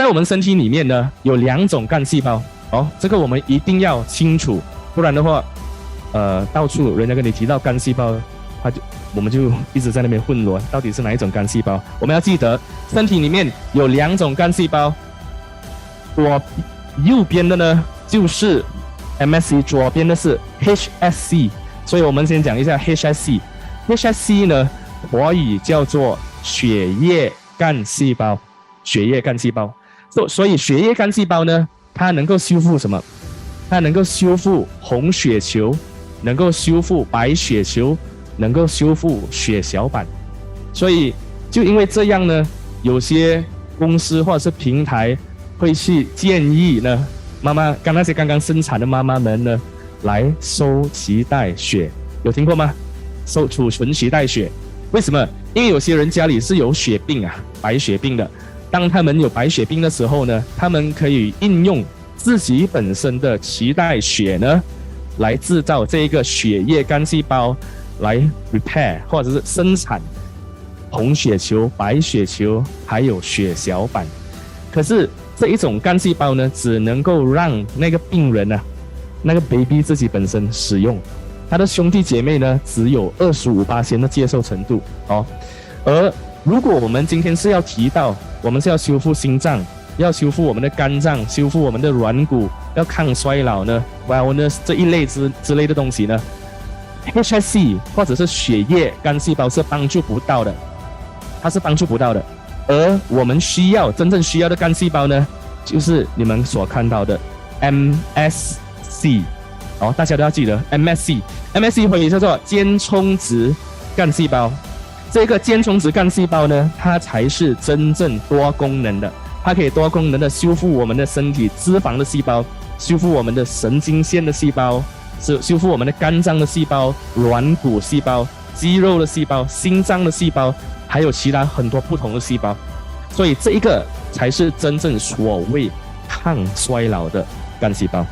我们身体里面呢有2种干细胞这个我们一定要清楚，不然的话，到处人家跟你提到干细胞，我们就一直在那边混乱，到底是哪一种干细胞？我们要记得，身体里面有2种干细胞，右边的呢就是 MSC， 左边的是 HSC， 所以我们先讲一下 HSC。HSC 呢，国语叫做血液干细胞，血液干细胞。所以血液干细胞呢，它能够修复什么？它能够修复红血球，能够修复白血球，能够修复血小板。所以就因为这样呢，有些公司或者是平台会去建议呢，那些刚刚生产的妈妈们呢，来收脐带血，有听过吗？储存脐带血，为什么？因为有些人家里是有血病白血病的，当他们有白血病的时候呢，他们可以应用自己本身的脐带血呢，来制造这一个血液干细胞，来 repair 或者是生产红血球、白血球还有血小板。可是这一种干细胞呢，只能够让那个病人那个 baby 自己本身使用，他的兄弟姐妹呢只有25%的接受程度而如果我们今天是要提到，我们是要修复心脏，要修复我们的肝脏，修复我们的软骨，要抗衰老呢 wellness 这一类之类的东西呢， HSC 或者是血液干细胞是帮助不到的，它是帮助不到的。而我们真正需要的干细胞呢，就是你们所看到的 MSC 大家都要记得 MSC 会叫做间充质干细胞。这个间充质干细胞呢，它才是真正多功能的，它可以多功能的修复我们的身体脂肪的细胞，修复我们的神经线的细胞，修复我们的肝脏的细胞、软骨细胞、肌肉的细胞、心脏的细胞，还有其他很多不同的细胞。所以这一个才是真正所谓抗衰老的干细胞。